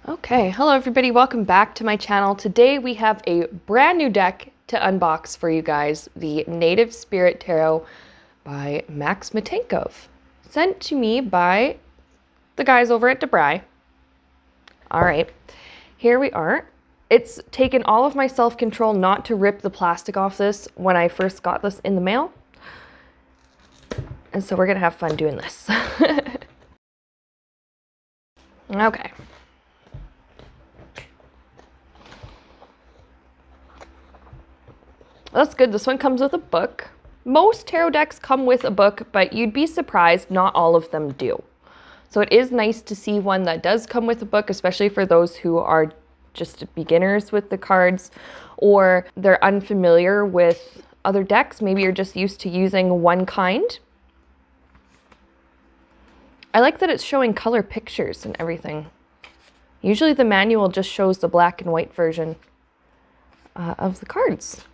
Okay, hello everybody, welcome back to my channel. Today we have a brand new deck to unbox for you guys, the Native Spirit Tarot by Max Matenkov, sent to me by the guys over at DeBry. All right, here we are. It's taken all of my self-control not to rip the plastic off this when I first got this in the mail. And so we're gonna have fun doing this. Okay. That's good. This one comes with a book. Most tarot decks come with a book, but you'd be surprised not all of them do. So it is nice to see one that does come with a book, especially for those who are just beginners with the cards or they're unfamiliar with other decks. Maybe you're just used to using one kind. I like that it's showing color pictures and everything. Usually the manual just shows the black and white version of the cards.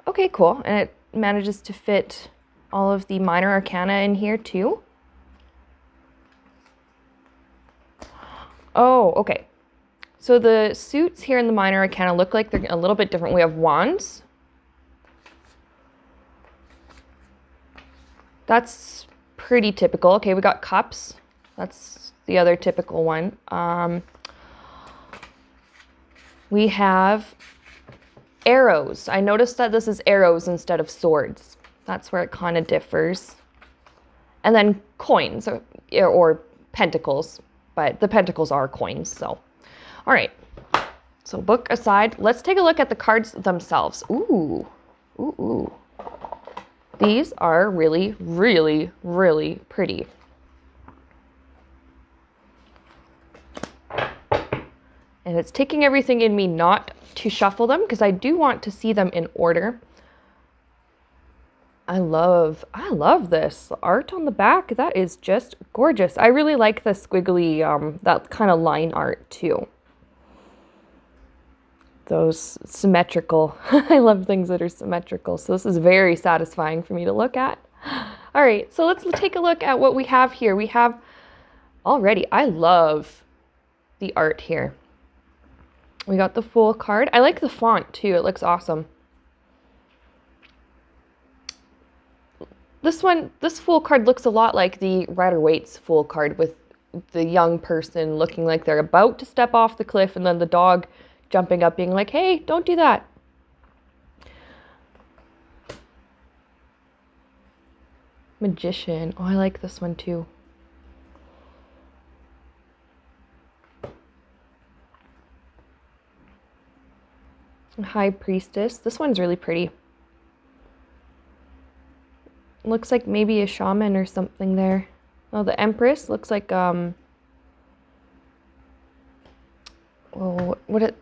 Okay, cool. And it manages to fit all of the minor arcana in here too. Oh, okay. So the suits here in the minor arcana look like they're a little bit different. We have wands. That's pretty typical. Okay, we got cups. That's the other typical one. We have arrows. I noticed that this is arrows instead of swords. That's where it kind of differs. And then coins or pentacles, but the pentacles are coins, so. All right, so book aside, let's take a look at the cards themselves. Ooh, ooh, ooh. These are really, really, really pretty. And it's taking everything in me not to shuffle them because I do want to see them in order. I love this. The art on the back, that is just gorgeous. I really like the squiggly, that kind of line art too. Those symmetrical. I love things that are symmetrical. So this is very satisfying for me to look at. All right, so let's take a look at what we have here. We have already, I love the art here. We got the Fool card. I like the font too. It looks awesome. This Fool card looks a lot like the Rider-Waite's Fool card with the young person looking like they're about to step off the cliff and then the dog jumping up being like, hey, don't do that. Magician. Oh, I like this one too. High Priestess. This one's really pretty. Looks like maybe a shaman or something there. Oh, the Empress looks like oh,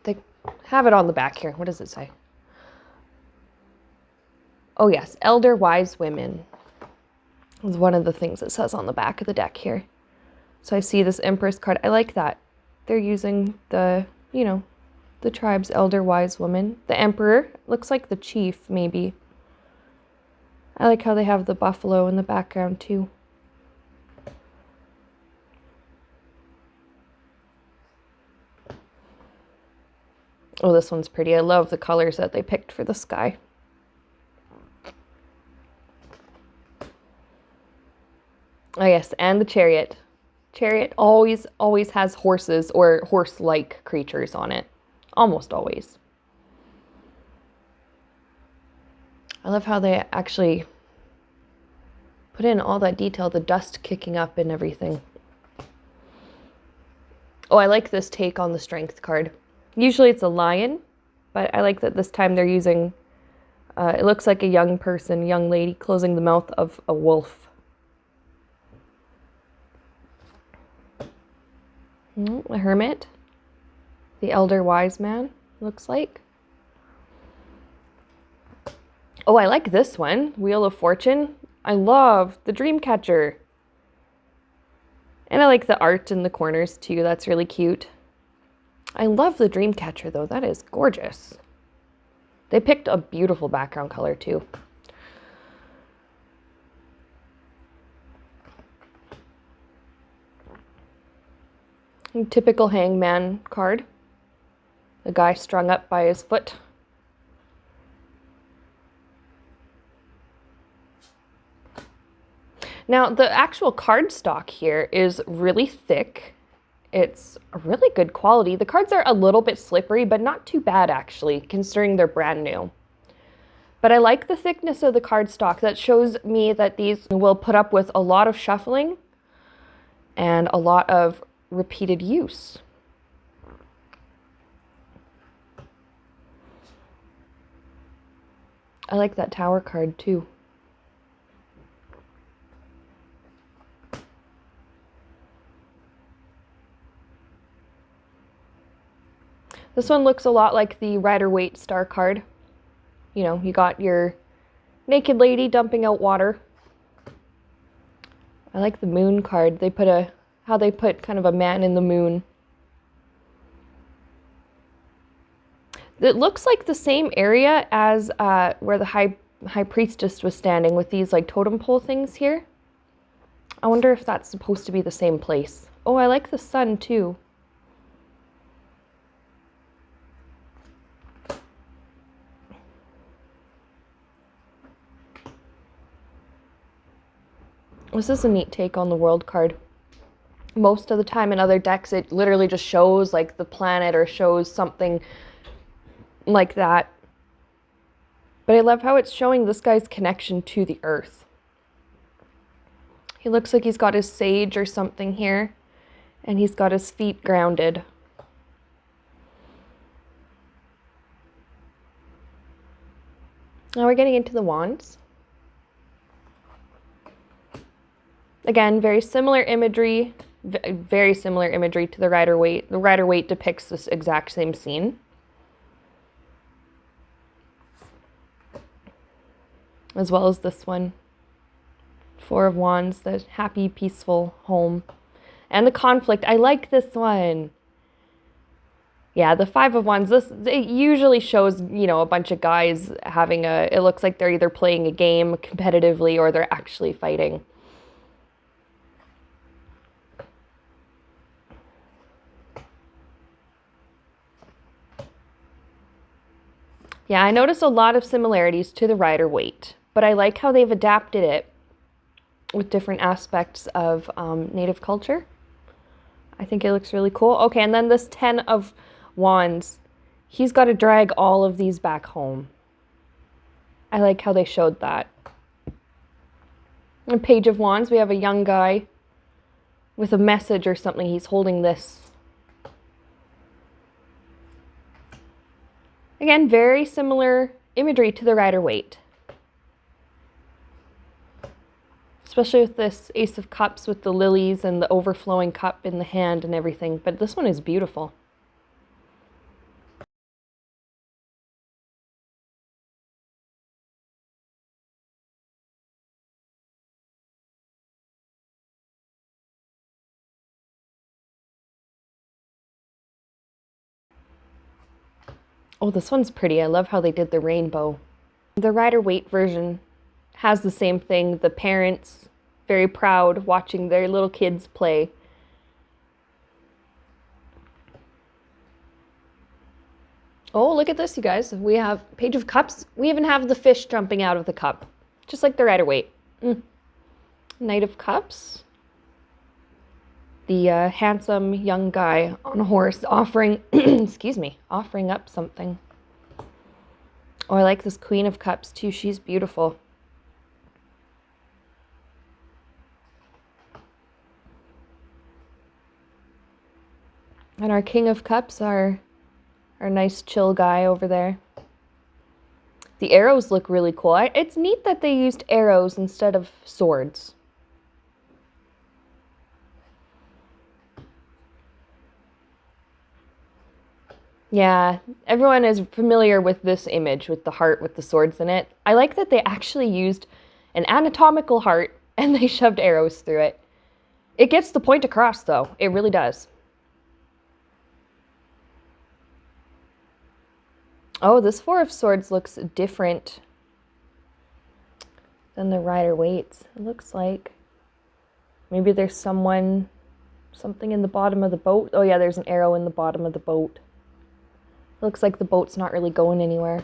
they have it on the back here. What does it say? Oh yes, Elder Wise Women is one of the things it says on the back of the deck here. So I see this Empress card. I like that. They're using the, you know, the tribe's elder wise woman. The Emperor looks like the chief, maybe. I like how they have the buffalo in the background too. Oh, this one's pretty. I love the colors that they picked for the sky. Oh yes, and the Chariot. Chariot always has horses or horse-like creatures on it. Almost always. I love how they actually put in all that detail, the dust kicking up and everything. Oh, I like this take on the Strength card. Usually it's a lion, but I like that this time they're using, it looks like a young person, young lady closing the mouth of a wolf. A hermit. The Elder Wise Man, looks like. Oh, I like this one. Wheel of Fortune. I love the Dreamcatcher. And I like the art in the corners too. That's really cute. I love the Dreamcatcher though. That is gorgeous. They picked a beautiful background color too. Typical hangman card. The guy strung up by his foot. Now, the actual cardstock here is really thick. It's a really good quality. The cards are a little bit slippery, but not too bad actually, considering they're brand new. But I like the thickness of the cardstock. That shows me that these will put up with a lot of shuffling and a lot of repeated use. I like that tower card too. This one looks a lot like the Rider-Waite star card. You know, you got your naked lady dumping out water. I like the moon card. They put how they put kind of a man in the moon. It looks like the same area as where the high priestess was standing with these like totem pole things here. I wonder if that's supposed to be the same place. Oh, I like the sun too. This is a neat take on the world card. Most of the time in other decks, it literally just shows like the planet or shows something like that. But I love how it's showing this guy's connection to the earth. He looks like he's got his sage or something here, and he's got his feet grounded. Now we're getting into the wands. Again, very similar imagery to the Rider-Waite. The Rider-Waite depicts this exact same scene. As well as this one. Four of Wands, the happy, peaceful home. And the conflict. I like this one. Yeah, the Five of Wands, it usually shows, you know, a bunch of guys having it looks like they're either playing a game competitively or they're actually fighting. Yeah, I notice a lot of similarities to the Rider-Waite, but I like how they've adapted it with different aspects of native culture. I think it looks really cool. Okay, and then this 10 of Wands, he's got to drag all of these back home. I like how they showed that. And Page of Wands, we have a young guy with a message or something. He's holding this. Again, very similar imagery to the Rider-Waite. Especially with this Ace of Cups with the lilies and the overflowing cup in the hand and everything. But this one is beautiful. Oh, this one's pretty. I love how they did the rainbow. The Rider-Waite version has the same thing. The parents, very proud, watching their little kids play. Oh, look at this, you guys. We have Page of Cups. We even have the fish jumping out of the cup, just like the Rider-Waite. Knight of Cups. The handsome young guy on a horse offering, excuse me, offering up something. Oh, I like this Queen of Cups too. She's beautiful. And our King of Cups, our nice chill guy over there. The arrows look really cool. It's neat that they used arrows instead of swords. Yeah, everyone is familiar with this image with the heart with the swords in it. I like that they actually used an anatomical heart and they shoved arrows through it. It gets the point across though. It really does. Oh, this Four of Swords looks different than the Rider-Waite's. It looks like maybe there's someone Something in the bottom of the boat. Oh yeah, there's an arrow in the bottom of the boat. Looks like the boat's not really going anywhere.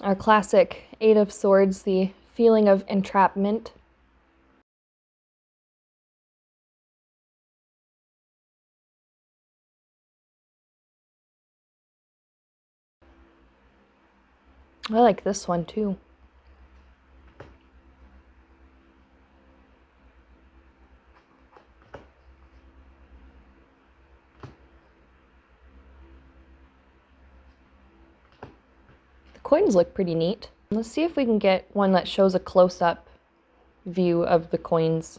Our classic Eight of Swords, the feeling of entrapment. I like this one too. The coins look pretty neat. Let's see if we can get one that shows a close-up view of the coins.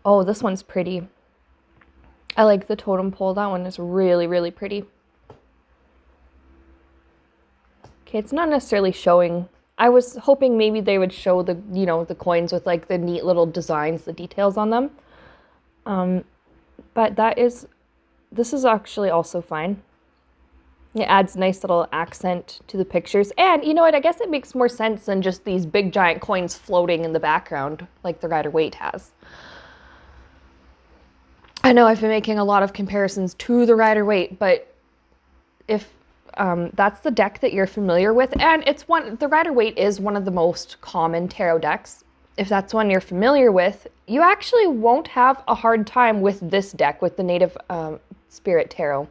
Oh, this one's pretty. I like the totem pole. That one is really, really pretty. Okay, it's not necessarily showing. I was hoping maybe they would show the, the coins with like the neat little designs, the details on them. But this is actually also fine. It adds nice little accent to the pictures. And you know what, I guess it makes more sense than just these big giant coins floating in the background like the Rider-Waite has. I know I've been making a lot of comparisons to the Rider-Waite, but if that's the deck that you're familiar with, and the Rider-Waite is one of the most common tarot decks. If that's one you're familiar with, you actually won't have a hard time with this deck, with the Native Spirit Tarot.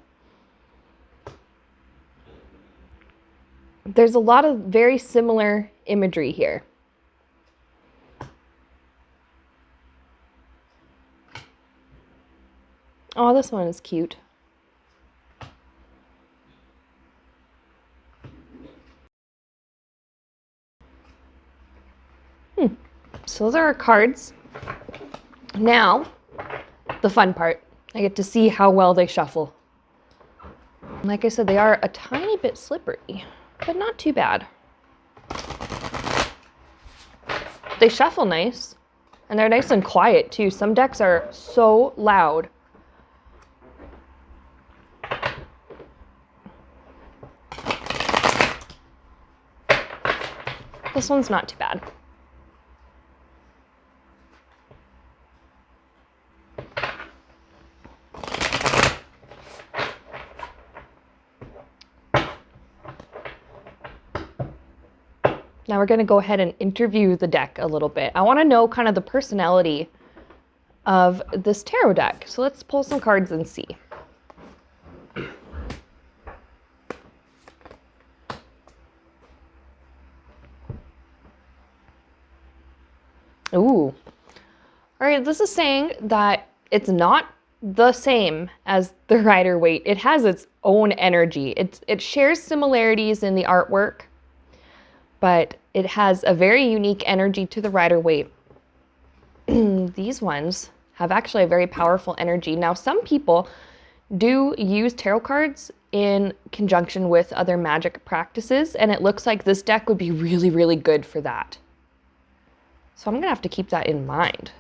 There's a lot of very similar imagery here. Oh, this one is cute. So those are our cards. Now, the fun part. I get to see how well they shuffle. Like I said, they are a tiny bit slippery, but not too bad. They shuffle nice, and they're nice and quiet too. Some decks are so loud. This one's not too bad. Now we're going to go ahead and interview the deck a little bit. I want to know kind of the personality of this tarot deck. So let's pull some cards and see. Ooh. All right, this is saying that it's not the same as the Rider-Waite. It has its own energy. It shares similarities in the artwork, but it has a very unique energy to the Rider-Waite. These ones have actually a very powerful energy. Now, some people do use tarot cards in conjunction with other magic practices, and it looks like this deck would be really, really good for that. So I'm gonna have to keep that in mind.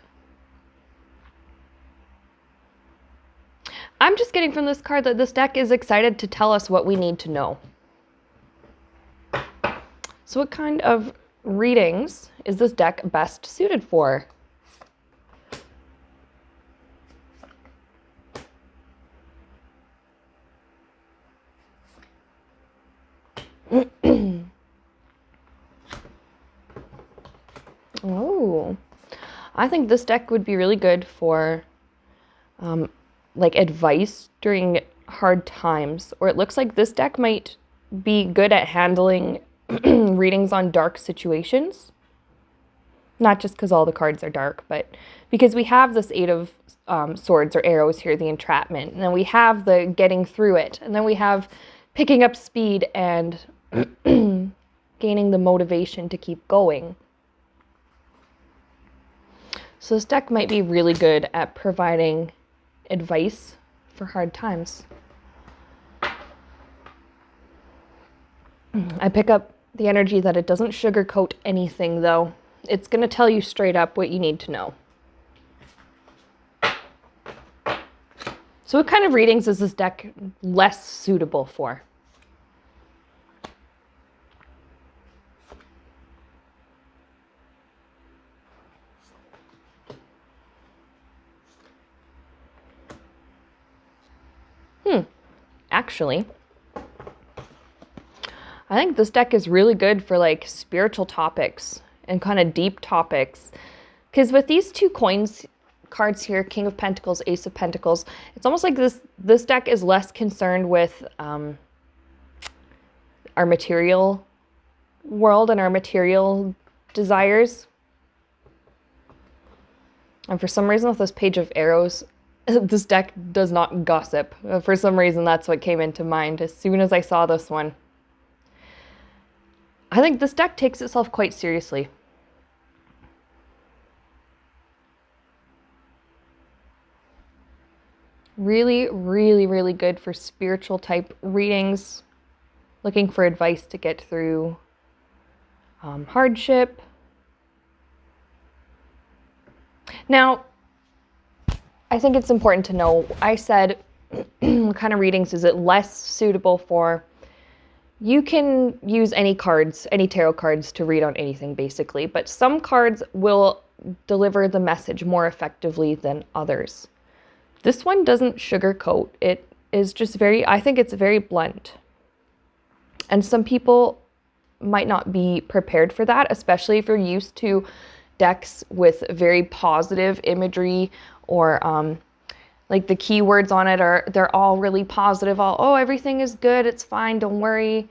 I'm just getting from this card that this deck is excited to tell us what we need to know. So what kind of readings is this deck best suited for? Oh, I think this deck would be really good for like advice during hard times, or it looks like this deck might be good at handling readings on dark situations. Not just because all the cards are dark, but because we have this Eight of Swords or arrows here, the entrapment, and then we have the getting through it, and then we have picking up speed and gaining the motivation to keep going. So this deck might be really good at providing advice for hard times. I pick up the energy that it doesn't sugarcoat anything, though. It's going to tell you straight up what you need to know. So what kind of readings is this deck less suitable for? Actually, I think this deck is really good for like spiritual topics and kind of deep topics. Because with these two coins cards here, King of Pentacles, Ace of Pentacles, it's almost like this deck is less concerned with our material world and our material desires. And for some reason with this Page of Arrows, this deck does not gossip. For some reason, that's what came into mind as soon as I saw this one. I think this deck takes itself quite seriously. Really, really, really good for spiritual type readings. Looking for advice to get through hardship. Now, I think it's important to know, I said, what kind of readings is it less suitable for? You can use any cards, any tarot cards to read on anything basically, but some cards will deliver the message more effectively than others. This one doesn't sugarcoat. It is just I think it's very blunt. And some people might not be prepared for that, especially if you're used to decks with very positive imagery or like the keywords on it they're all really positive. Oh, everything is good, it's fine, don't worry.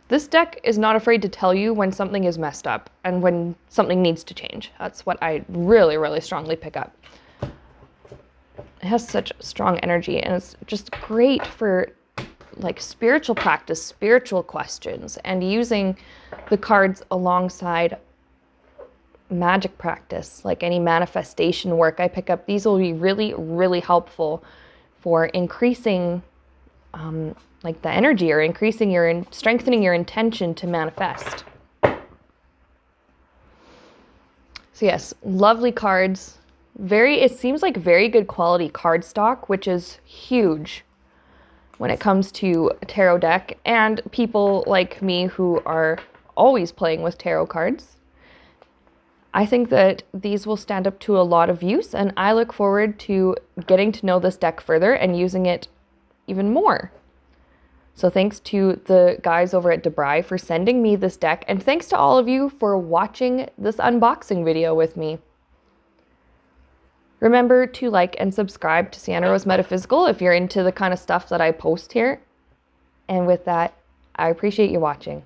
This deck is not afraid to tell you when something is messed up and when something needs to change. That's what I really, really strongly pick up. It has such strong energy and it's just great for like spiritual practice, spiritual questions, and using the cards alongside magic practice, like any manifestation work I pick up. These will be really, really helpful for increasing like the energy or increasing strengthening your intention to manifest. So yes, lovely cards. It seems like very good quality card stock, which is huge when it comes to a tarot deck and people like me who are always playing with tarot cards. I think that these will stand up to a lot of use, and I look forward to getting to know this deck further and using it even more. So thanks to the guys over at Debray for sending me this deck, and thanks to all of you for watching this unboxing video with me. Remember to like and subscribe to Sienna Rose Metaphysical if you're into the kind of stuff that I post here. And with that, I appreciate you watching.